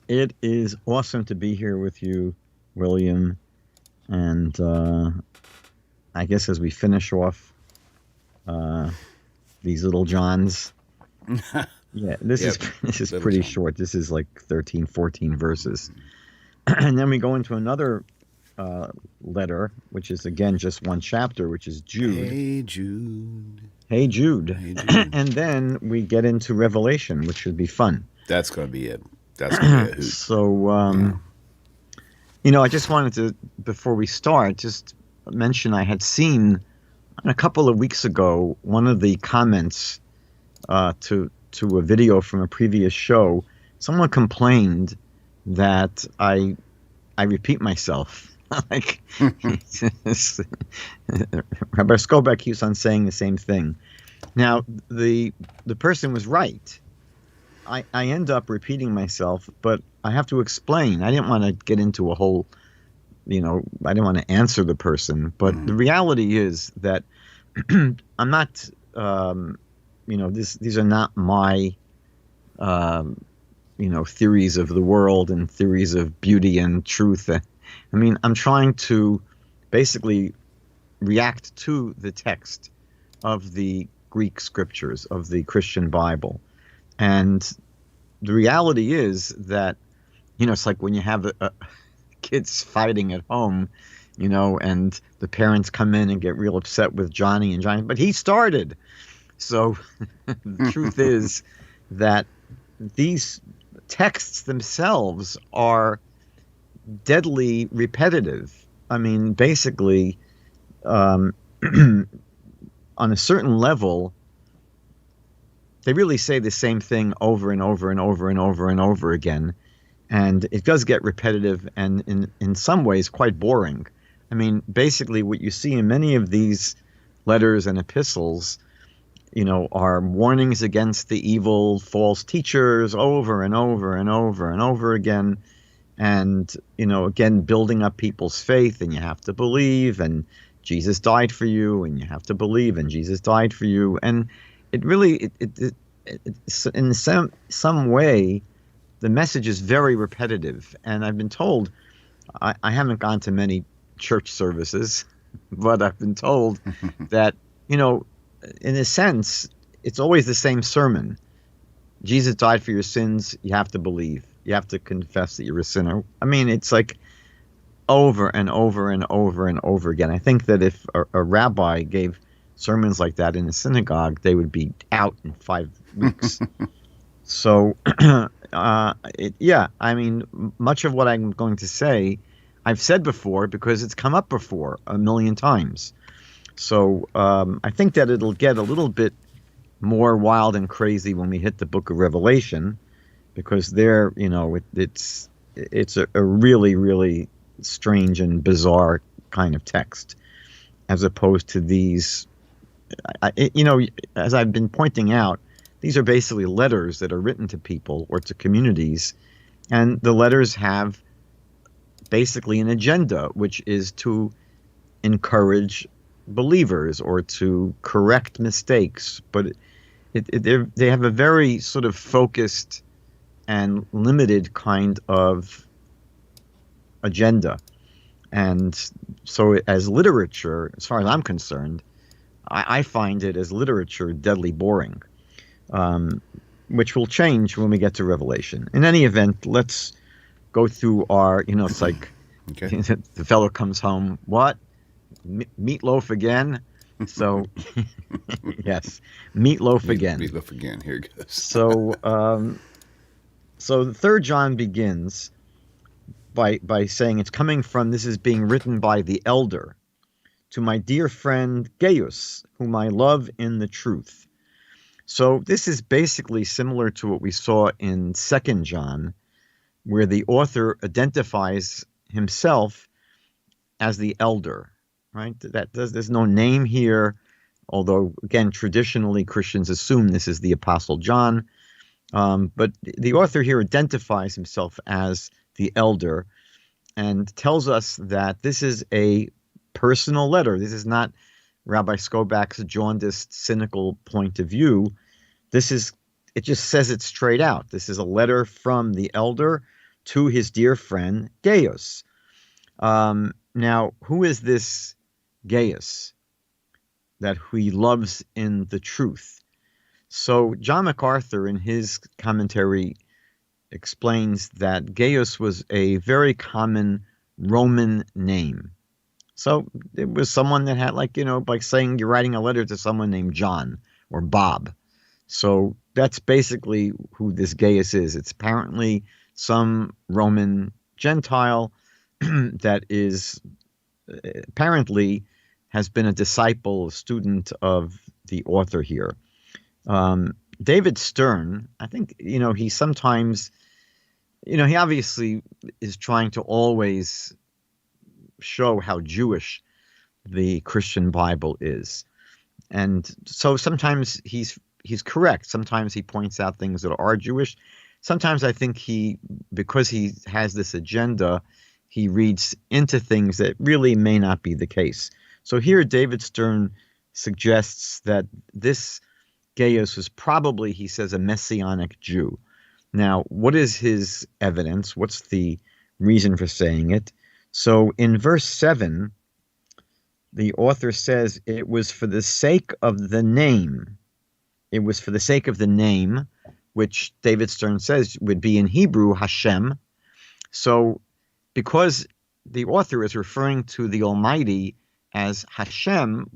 It is awesome to be here with you, William. And I guess as we finish off uh, these little Johns, yeah, this Yep, is Little pretty John. short. This is like 13, 14 verses. And then we go into another letter, which is again just one chapter, which is Jude. Hey Jude. Hey, Jude. Hey Jude. And then we get into Revelation, which should be fun. That's gonna be it. That's gonna be a hoot. So, Yeah. I just wanted to, before we start, just mention I had seen a couple of weeks ago one of the comments to a video from a previous show. Someone complained that I repeat myself. Like Rabbi Skobac keeps on saying the same thing. Now the person was right. I end up repeating myself, but I have to explain. I didn't want to get into a whole, I didn't want to answer the person. But the reality is that I'm not, these are not my, theories of the world and theories of beauty and truth. I mean, I'm trying to basically react to the text of the Greek scriptures, of the Christian Bible. And the reality is that, it's like when you have kids fighting at home, and the parents come in and get real upset with Johnny and Johnny, but he started. So the truth is that these texts themselves are deadly repetitive. I mean, basically, on a certain level, they really say the same thing over and over and over and over and over again. And it does get repetitive and in some ways quite boring. I mean, basically what you see in many of these letters and epistles, are warnings against the evil false teachers over and over and over and over again. And, again, building up people's faith, and you have to believe, and Jesus died for you, and you have to believe, and Jesus died for you. And it really, in some way, the message is very repetitive. And I've been told, I haven't gone to many church services, but I've been told that, in a sense, it's always the same sermon. Jesus died for your sins. You have to believe. You have to confess that you're a sinner. I mean, it's like over and over and over and over again. I think that if a rabbi gave sermons like that in a synagogue, they would be out in 5 weeks. So, I mean, much of what I'm going to say, I've said before because it's come up before a million times. So I think that it'll get a little bit more wild and crazy when we hit the book of Revelation, because there, it's a really, really strange and bizarre kind of text, as opposed to these, as I've been pointing out, these are basically letters that are written to people or to communities, and the letters have basically an agenda, which is to encourage believers or to correct mistakes. But they have a very sort of focused and limited kind of agenda. And so as literature, as far as I'm concerned, I find it as literature deadly boring, which will change when we get to Revelation. In any event, let's go through our, it's like Okay. the fellow comes home, what? Meatloaf again? So, yes, meatloaf again. Meatloaf again. Here it goes. So the third John begins by saying this is being written by the elder to my dear friend Gaius, whom I love in the truth. So this is basically similar to what we saw in 2 John, where the author identifies himself as the elder, right? There's no name here, although, again, traditionally Christians assume this is the Apostle John. But the author here identifies himself as the elder and tells us that this is a personal letter. This is not Rabbi Skobac's jaundiced, cynical point of view. It just says it straight out. This is a letter from the elder to his dear friend Gaius. Now, who is this Gaius that he loves in the truth? So John MacArthur, in his commentary, explains that Gaius was a very common Roman name. So it was someone that had, like saying you're writing a letter to someone named John or Bob. So that's basically who this Gaius is. It's apparently some Roman Gentile that is apparently has been a disciple, a student of the author here. David Stern, I think, he sometimes, he obviously is trying to always show how Jewish the Christian Bible is. And so sometimes he's correct. Sometimes he points out things that are Jewish. Sometimes I think because he has this agenda, he reads into things that really may not be the case. So here David Stern suggests that this Gaius was probably, he says, a Messianic Jew. Now, what is his evidence? What's the reason for saying it? So in verse 7, the author says it was for the sake of the name. It was for the sake of the name, which David Stern says would be in Hebrew, Hashem. So because the author is referring to the Almighty as Hashem,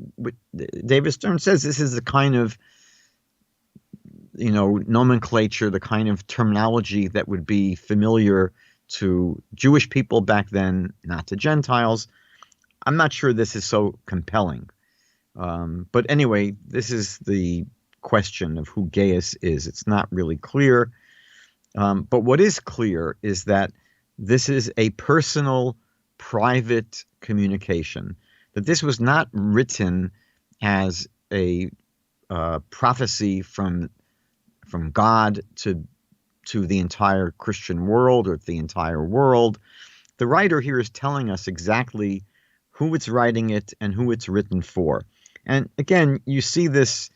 David Stern says this is the kind of nomenclature, the kind of terminology that would be familiar to Jewish people back then, not to Gentiles. I'm not sure this is so compelling. But anyway, this is the question of who Gaius is. It's not really clear. But what is clear is that this is a personal, private communication, that this was not written as a prophecy from God to the entire Christian world or the entire world. The writer here is telling us exactly who it's writing it and who it's written for. And again, you see this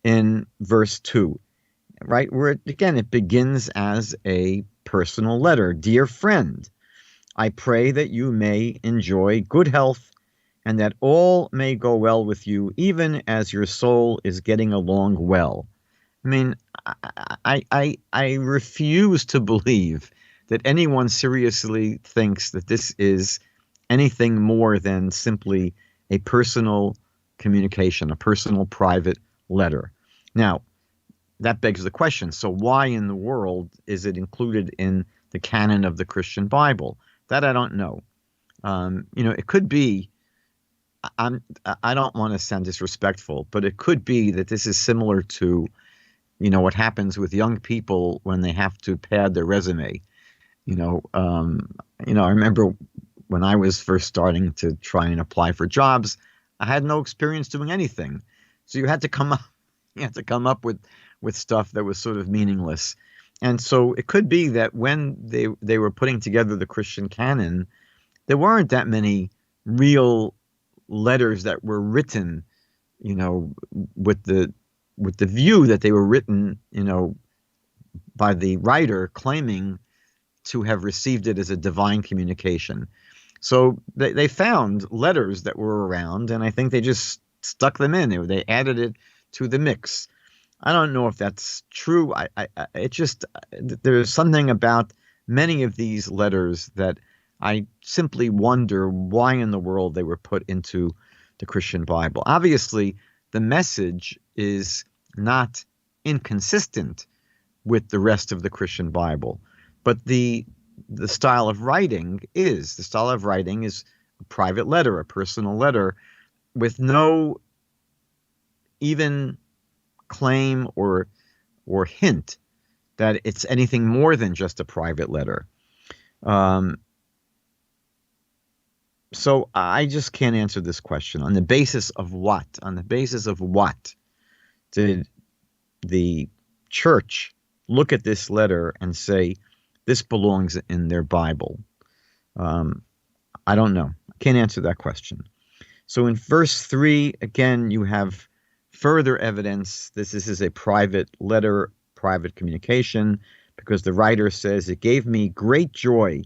in verse 2, right? Where it begins as a personal letter. Dear friend, I pray that you may enjoy good health and that all may go well with you, even as your soul is getting along well. I mean, I refuse to believe that anyone seriously thinks that this is anything more than simply a personal communication, a personal private letter. Now, that begs the question, so why in the world is it included in the canon of the Christian Bible? That I don't know. It could be, I don't want to sound disrespectful, but it could be that this is similar to what happens with young people when they have to pad their resume. I remember when I was first starting to try and apply for jobs, I had no experience doing anything. So you had to come up with stuff that was sort of meaningless. And so it could be that when they were putting together the Christian canon, there weren't that many real letters that were written, with the view that they were written, by the writer claiming to have received it as a divine communication. So they found letters that were around, and I think they just stuck them in. They added it to the mix. I don't know if that's true. There's something about many of these letters that I simply wonder why in the world they were put into the Christian Bible. Obviously, the message is not inconsistent with the rest of the Christian Bible, but the style of writing is. The style of writing is a private letter, a personal letter, with no even claim or hint that it's anything more than just a private letter. So I just can't answer this question. On the basis of what? On the basis of what did the church look at this letter and say, this belongs in their Bible? I don't know. I can't answer that question. So in verse 3, again, you have further evidence. This is a private letter, private communication because the writer says, it gave me great joy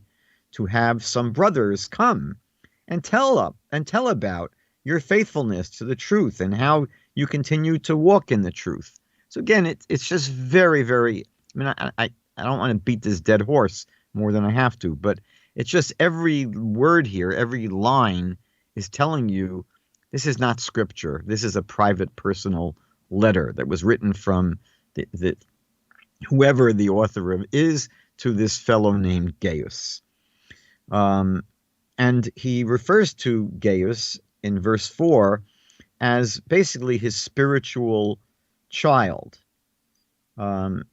to have some brothers come and tell about your faithfulness to the truth and how you continue to walk in the truth. So again, it's just very, very, I mean, I don't want to beat this dead horse more than I have to, but it's just every word here, every line is telling you this is not scripture. This is a private, personal letter that was written from the whoever the author of is to this fellow named Gaius. And he refers to Gaius in verse 4 as basically his spiritual child.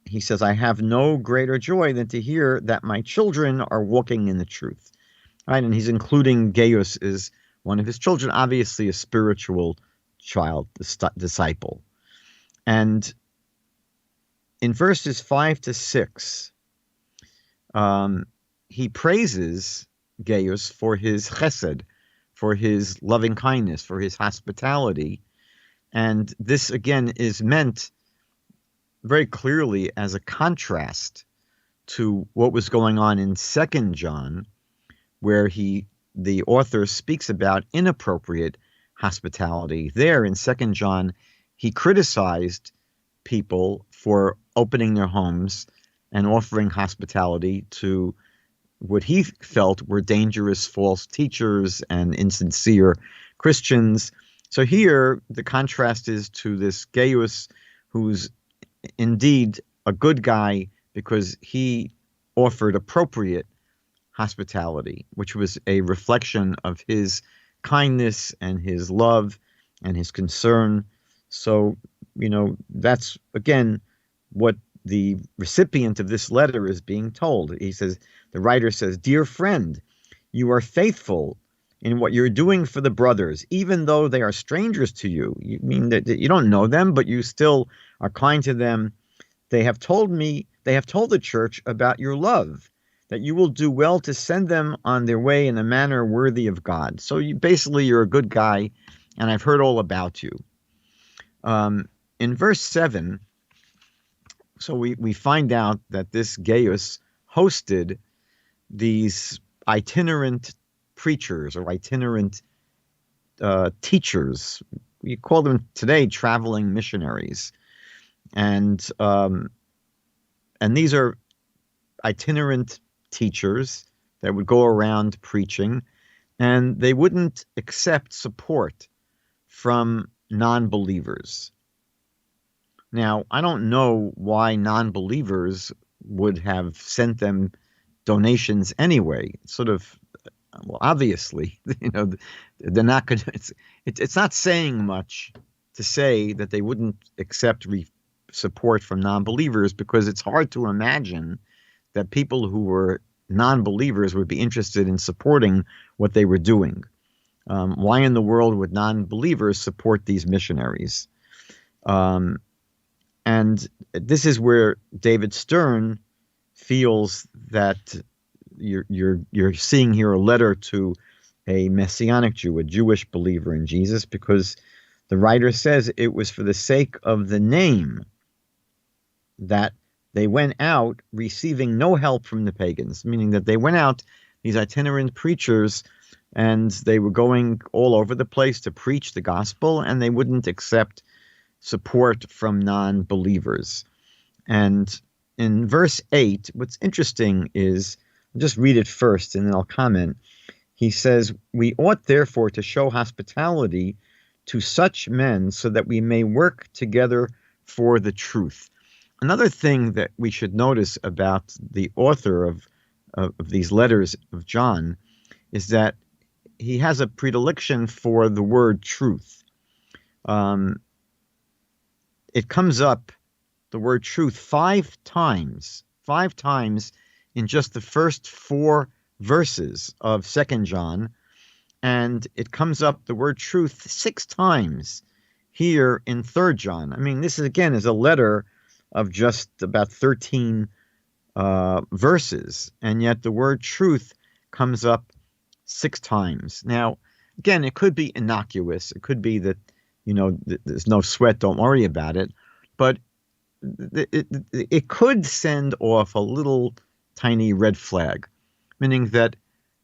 He says, I have no greater joy than to hear that my children are walking in the truth. Right? And he's including Gaius as one of his children, obviously a spiritual child, disciple. And in verses 5 to 6, he praises Gaius for his chesed, for his loving kindness, for his hospitality. And this, again, is meant very clearly as a contrast to what was going on in 2 John, where the author speaks about inappropriate hospitality. There in 2 John, he criticized people for opening their homes and offering hospitality to what he felt were dangerous false teachers and insincere Christians. So here, the contrast is to this Gaius, who's indeed a good guy because he offered appropriate hospitality, which was a reflection of his kindness and his love and his concern. So, that's, again, what the recipient of this letter is being told. He says, the writer says, dear friend, you are faithful in what you're doing for the brothers, even though they are strangers to you. You mean that you don't know them, but you still are kind to them. They have told the church about your love, that you will do well to send them on their way in a manner worthy of God. So you're a good guy, and I've heard all about you. In verse 7, so we find out that this Gaius hosted these itinerant preachers or itinerant teachers. We call them today traveling missionaries. And these are itinerant teachers that would go around preaching, and they wouldn't accept support from non-believers. Now, I don't know why non-believers would have sent them donations anyway. Sort of, well, obviously, they're not going to. It's not saying much to say that they wouldn't accept support from non-believers, because it's hard to imagine that people who were non-believers would be interested in supporting what they were doing. Why in the world would non-believers support these missionaries? And this is where David Stern feels that you're seeing here a letter to a Messianic Jew, a Jewish believer in Jesus, because the writer says it was for the sake of the name that they went out receiving no help from the pagans, meaning that they went out, these itinerant preachers, and they were going all over the place to preach the gospel, and they wouldn't accept support from non-believers. And in verse 8, what's interesting is, I'll just read it first and then I'll comment. He says, we ought therefore to show hospitality to such men so that we may work together for the truth. Another thing that we should notice about the author of these letters of John is that he has a predilection for the word truth. It comes up, the word truth, 5 times in just the first 4 verses of 2 John, and it comes up, the word truth, 6 times here in 3 John. I mean, this is, again, is a letter of just about 13 verses, and yet the word truth comes up 6 times. Now, again, it could be innocuous. It could be that, there's no sweat, don't worry about it. But it could send off a little tiny red flag, meaning that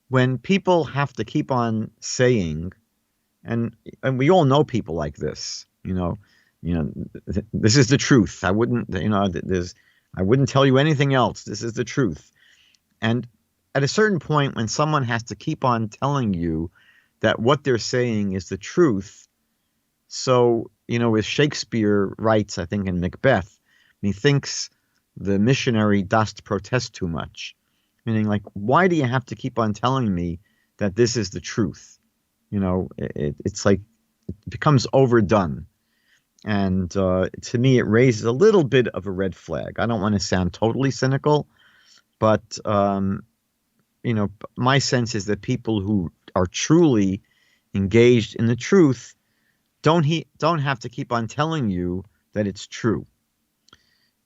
when people have to keep on saying, and we all know people like this, this is the truth. I wouldn't, I wouldn't tell you anything else. This is the truth. And at a certain point, when someone has to keep on telling you that what they're saying is the truth, so, as Shakespeare writes, I think in Macbeth, he thinks the missionary dost protest too much. Meaning, like, why do you have to keep on telling me that this is the truth? It's like it becomes overdone. And to me, it raises a little bit of a red flag. I don't want to sound totally cynical, but, my sense is that people who are truly engaged in the truth don't have to keep on telling you that it's true.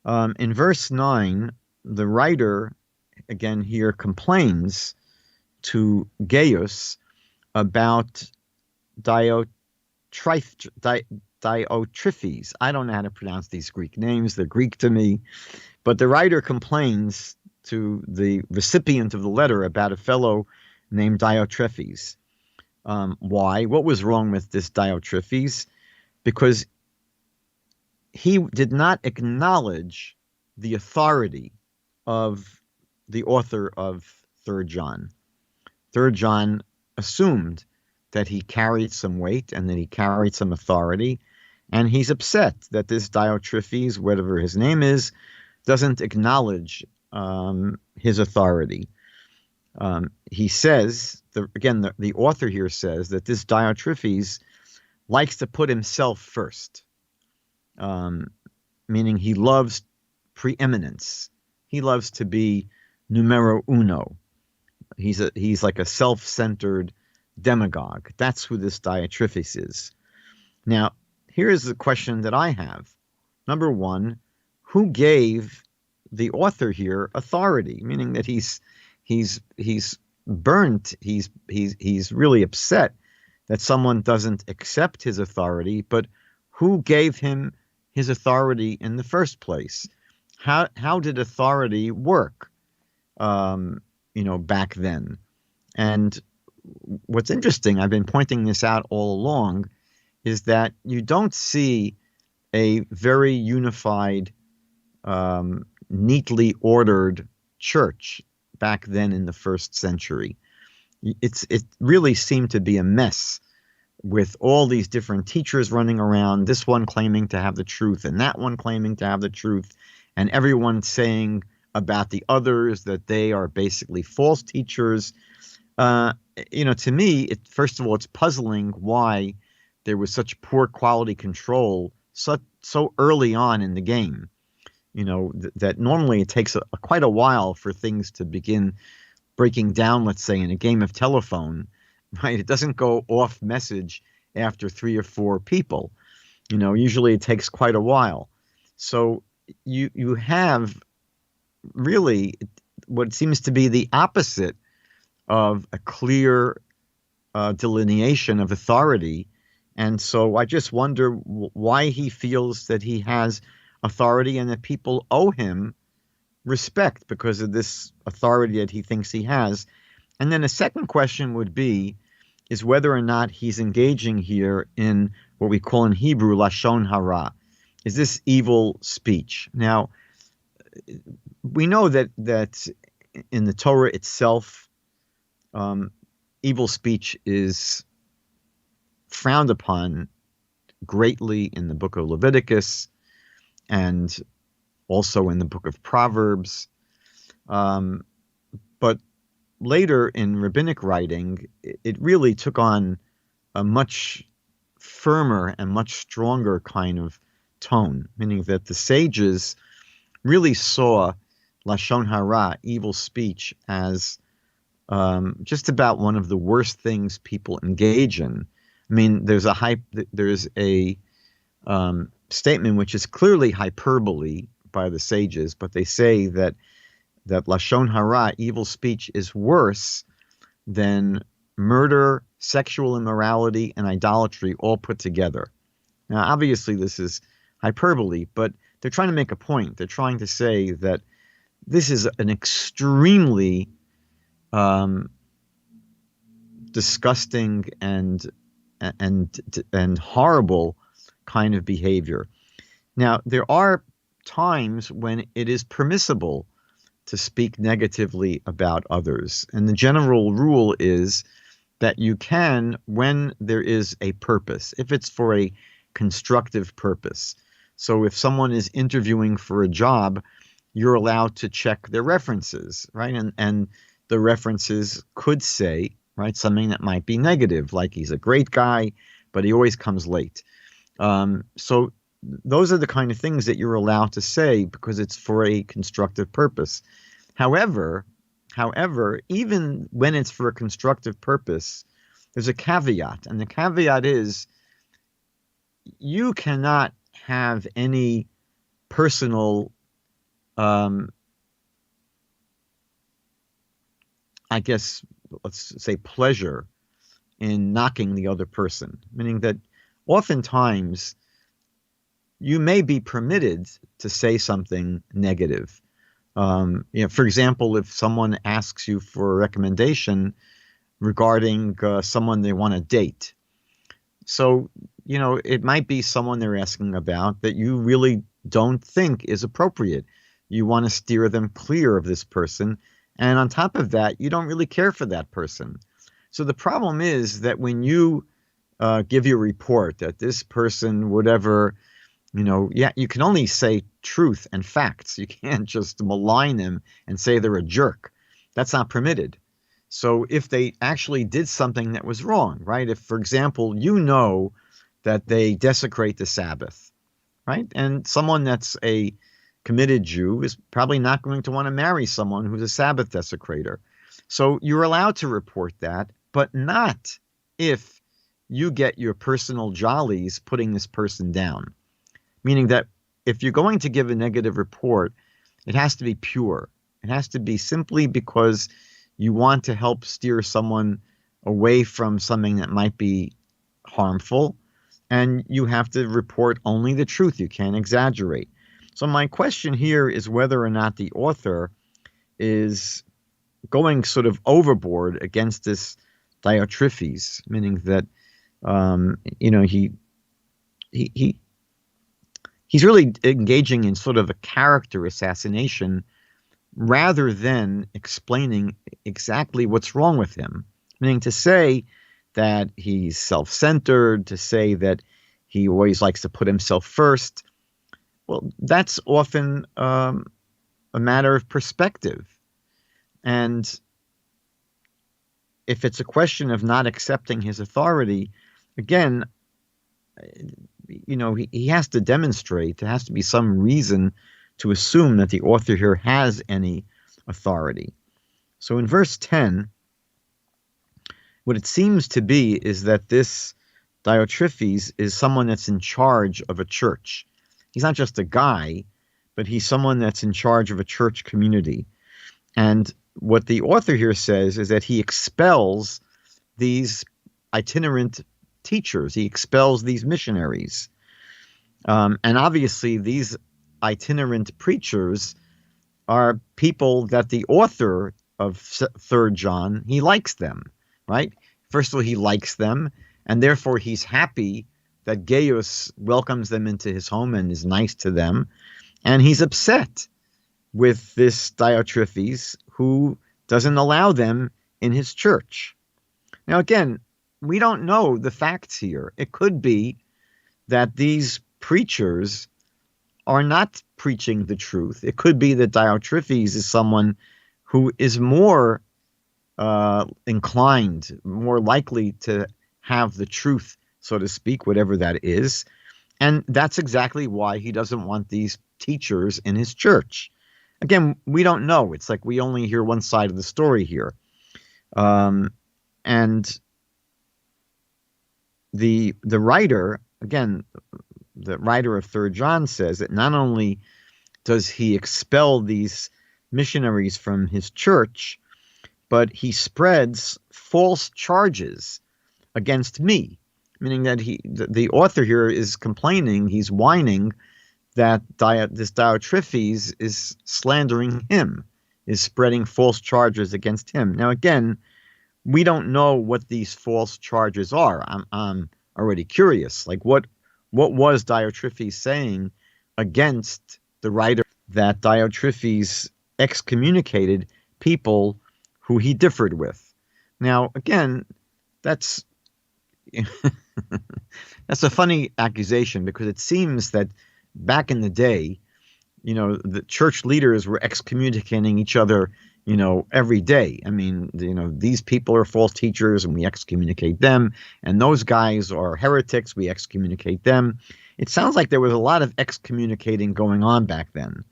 In verse 9, the writer, again here, complains to Gaius about Diotrephes. I don't know how to pronounce these Greek names. They're Greek to me. But the writer complains to the recipient of the letter about a fellow named Diotrephes. Why? What was wrong with this Diotrephes? Because he did not acknowledge the authority of the author of 3 John. 3 John assumed that he carried some weight and that he carried some authority, and he's upset that this Diotrephes, whatever his name is, doesn't acknowledge his authority. He says, the author here says that this Diotrephes likes to put himself first, meaning he loves preeminence. He loves to be numero uno. He's like a self-centered demagogue. That's who this Diotrephes is. Now, here's the question that I have. Number one, who gave the author here authority? Meaning that he's burnt. He's really upset that someone doesn't accept his authority. But who gave him his authority in the first place? How did authority work? Back then. And what's interesting, I've been pointing this out all along, is that you don't see a very unified, neatly ordered church back then in the first century. It really seemed to be a mess with all these different teachers running around, this one claiming to have the truth and that one claiming to have the truth, and everyone saying about the others that they are basically false teachers. To me, first of all, it's puzzling why there was such poor quality control so early on in the game. That normally it takes quite a while for things to begin breaking down, let's say, in a game of telephone, right? It doesn't go off message after 3 or 4 people. Usually it takes quite a while. So you have really what seems to be the opposite of a clear delineation of authority. And so I just wonder why he feels that he has authority and that people owe him respect because of this authority that he thinks he has. And then a second question would be, is whether or not he's engaging here in what we call in Hebrew, Lashon Hara. Is this evil speech? Now, we know that in the Torah itself, evil speech is frowned upon greatly in the book of Leviticus and also in the book of Proverbs. But later in rabbinic writing, it really took on a much firmer and much stronger kind of tone, meaning that the sages really saw Lashon Hara, evil speech, as just about one of the worst things people engage in. I mean, there's a statement which is clearly hyperbole by the sages, but they say that Lashon Hara, evil speech, is worse than murder, sexual immorality, and idolatry all put together. Now, obviously, this is hyperbole, but they're trying to make a point. They're trying to say that this is an extremely disgusting and horrible kind of behavior. Now, there are times when it is permissible to speak negatively about others, and the general rule is that you can when there is a purpose, if it's for a constructive purpose. So if someone is interviewing for a job, you're allowed to check their references, right? And the references could say, right, something that might be negative, like he's a great guy, but he always comes late. So those are the kind of things that you're allowed to say because it's for a constructive purpose. However, even when it's for a constructive purpose, there's a caveat, and the caveat is you cannot have any personal, I guess, let's say, pleasure in knocking the other person, meaning that oftentimes you may be permitted to say something negative. For example, if someone asks you for a recommendation regarding someone they want to date, so it might be someone they're asking about that you really don't think is appropriate. You want to steer them clear of this person, and on top of that, you don't really care for that person. So the problem is that when you give your report that this person, whatever, you can only say truth and facts. You can't just malign them and say they're a jerk. That's not permitted. So if they actually did something that was wrong, right? If, for example, that they desecrate the Sabbath, right? And someone that's a committed Jew is probably not going to want to marry someone who's a Sabbath desecrator. So you're allowed to report that, but not if you get your personal jollies putting this person down. Meaning that if you're going to give a negative report, it has to be pure. It has to be simply because you want to help steer someone away from something that might be harmful, and you have to report only the truth. You can't exaggerate. So my question here is whether or not the author is going sort of overboard against this Diotrephes, meaning that he's really engaging in sort of a character assassination rather than explaining exactly what's wrong with him. Meaning to say that he's self-centered, to say that he always likes to put himself first. Well, that's often a matter of perspective. And if it's a question of not accepting his authority, again, he has to demonstrate, there has to be some reason to assume that the author here has any authority. So in verse 10, what it seems to be is that this Diotrephes is someone that's in charge of a church. He's not just a guy, but he's someone that's in charge of a church community. And what the author here says is that he expels these itinerant teachers. He expels these missionaries. And obviously these itinerant preachers are people that the author of 3rd John, he likes them, right? First of all, he likes them, and therefore he's happy that Gaius welcomes them into his home and is nice to them. And he's upset with this Diotrephes who doesn't allow them in his church. Now, again, we don't know the facts here. It could be that these preachers are not preaching the truth. It could be that Diotrephes is someone who is more inclined, more likely to have the truth, so to speak, whatever that is. And that's exactly why he doesn't want these teachers in his church. Again, we don't know. It's like we only hear one side of the story here. And the writer, again, the writer of 3rd John says that not only does he expel these missionaries from his church, but he spreads false charges against me, meaning that the author here is complaining, he's whining that this Diotrephes is slandering him, is spreading false charges against him. Now, again, we don't know what these false charges are. I'm already curious. Like, what was Diotrephes saying against the writer that Diotrephes excommunicated people who he differed with? Now, again, that's that's a funny accusation, because it seems that back in the day, the church leaders were excommunicating each other, every day. I mean, these people are false teachers and we excommunicate them, and those guys are heretics, we excommunicate them. It sounds like there was a lot of excommunicating going on back then.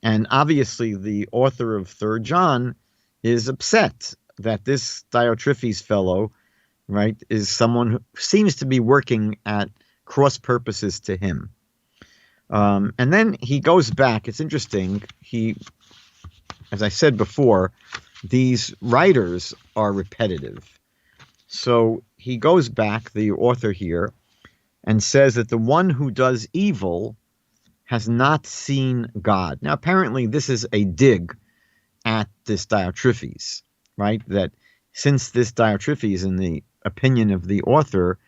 And obviously the author of 3rd John is upset that this Diotrephes fellow, right, is someone who seems to be working at cross purposes to him. And then he goes back. It's interesting. As I said before, these writers are repetitive. So he goes back, the author here, and says that the one who does evil has not seen God. Now, apparently this is a dig at this Diotrephes, right? That since this Diotrephes, in the opinion of the author,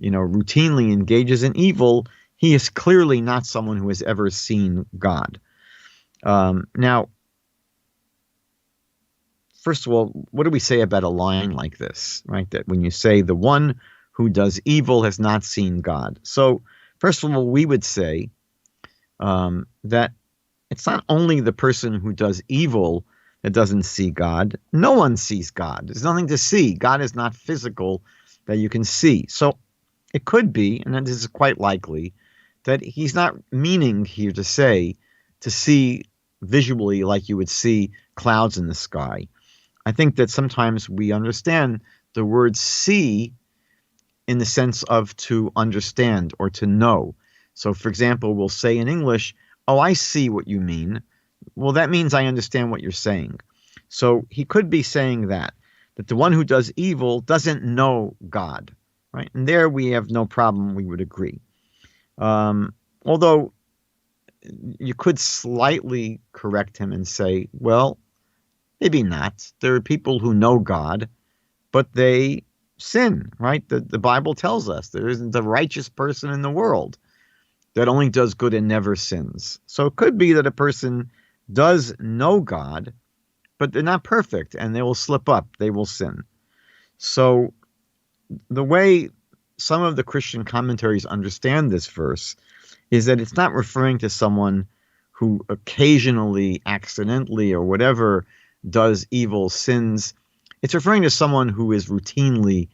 routinely engages in evil, he is clearly not someone who has ever seen God. Now, first of all, what do we say about a line like this, right? That when you say the one who does evil has not seen God. So, first of all, we would say that it's not only the person who does evil that doesn't see God. No one sees God. There's nothing to see. God is not physical that you can see. So it could be, and this is quite likely, that he's not meaning here to say to see visually like you would see clouds in the sky. I think that sometimes we understand the word see in the sense of to understand or to know. So, for example, we'll say in English, "Oh, I see what you mean." Well, that means I understand what you're saying. So he could be saying that the one who does evil doesn't know God, right? And there we have no problem, we would agree. Although you could slightly correct him and say, well, maybe not. There are people who know God, but they sin, right? The Bible tells us there isn't a righteous person in the world that only does good and never sins. So it could be that a person does know God, but they're not perfect and they will slip up, they will sin. So the way some of the Christian commentaries understand this verse is that it's not referring to someone who occasionally, accidentally, or whatever does evil, sins. It's referring to someone who is routinely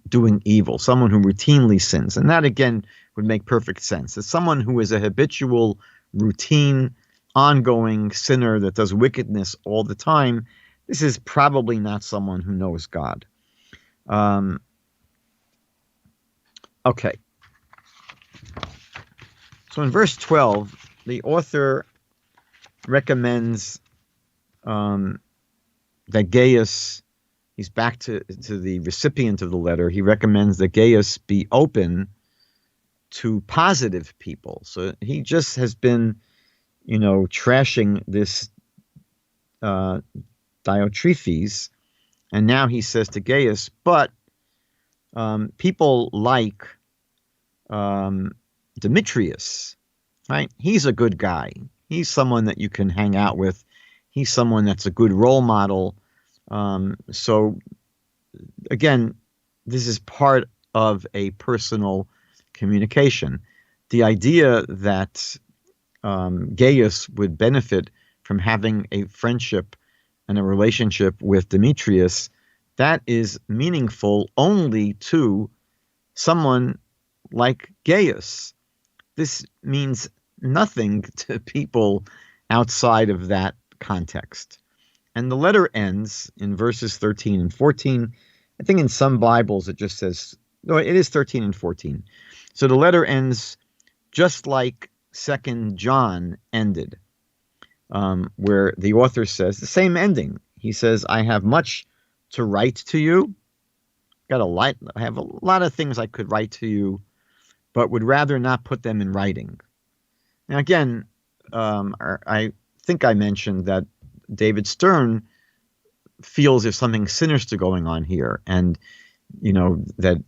doing evil, someone who routinely sins. And that, again, would make perfect sense. It's someone who is a habitual, routine, ongoing sinner that does wickedness all the time. This is probably not someone who knows God. Okay. So in verse 12, the author recommends that Gaius, he's back to the recipient of the letter, he recommends that Gaius be open to positive people. So he just has been, trashing this Diotrephes, and now he says to Gaius, but people like Demetrius, right? He's a good guy. He's someone that you can hang out with. He's someone that's a good role model. So again, this is part of a personal communication. The idea that Gaius would benefit from having a friendship and a relationship with Demetrius, that is meaningful only to someone like Gaius. This means nothing to people outside of that context. And the letter ends in verses 13 and 14. I think in some Bibles it just says, no, it is 13 and 14. So the letter ends just like 2 John ended, where the author says the same ending. He says, I have much to write to you. I have a lot of things I could write to you, but would rather not put them in writing. And again, I think I mentioned that David Stern feels there's something sinister going on here, and that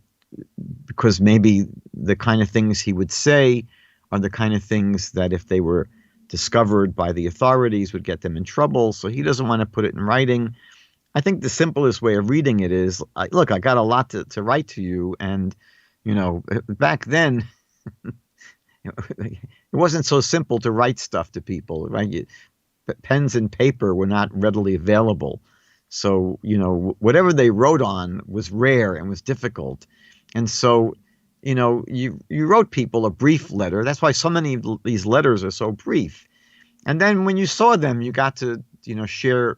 because maybe the kind of things he would say are the kind of things that if they were discovered by the authorities would get them in trouble. So he doesn't want to put it in writing. I think the simplest way of reading it is, look, I got a lot to write to you. And, back then, it wasn't so simple to write stuff to people, right? Pens and paper were not readily available. So, whatever they wrote on was rare and was difficult. And so, you wrote people a brief letter. That's why so many of these letters are so brief. And then when you saw them, you got to, share,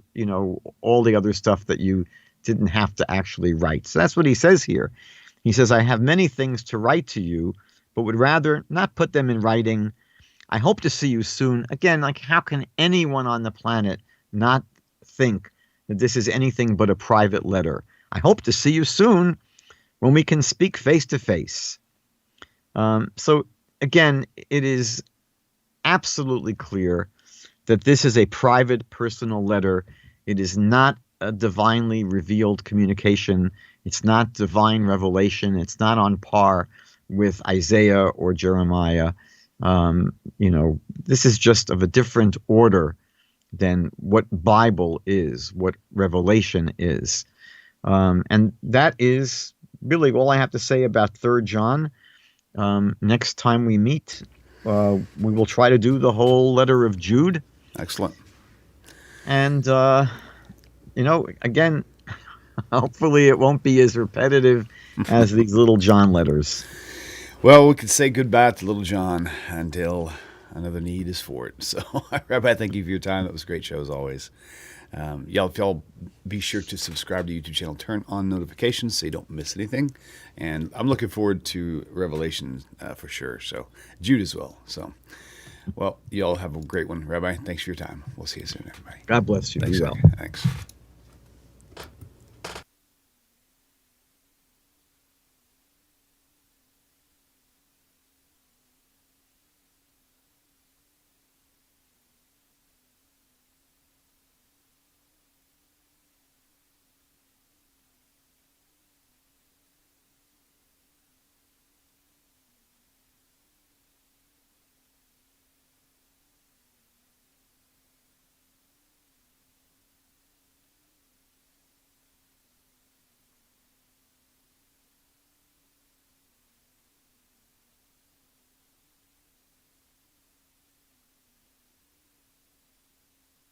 all the other stuff that you didn't have to actually write. So that's what he says here. He says, I have many things to write to you, but would rather not put them in writing. I hope to see you soon. Again, like, how can anyone on the planet not think that this is anything but a private letter? I hope to see you soon when we can speak face to face. So again, it is absolutely clear that this is a private, personal letter. It is not a divinely revealed communication. It's not divine revelation. It's not on par with Isaiah or Jeremiah. This is just of a different order than what Bible is, what Revelation is. And that is really all I have to say about 3 John. Next time we meet, we will try to do the whole letter of Jude. Excellent. And, again, hopefully it won't be as repetitive as these Little John letters. Well, we could say goodbye to Little John until another need is for it. So, Rabbi, thank you for your time. That was a great show as always. Y'all be sure to subscribe to the YouTube channel, turn on notifications so you don't miss anything. And I'm looking forward to Revelation for sure. So Jude as well. So, well, y'all have a great one. Rabbi, thanks for your time. We'll see you soon, everybody. God bless you. Thanks. Be well. Thanks.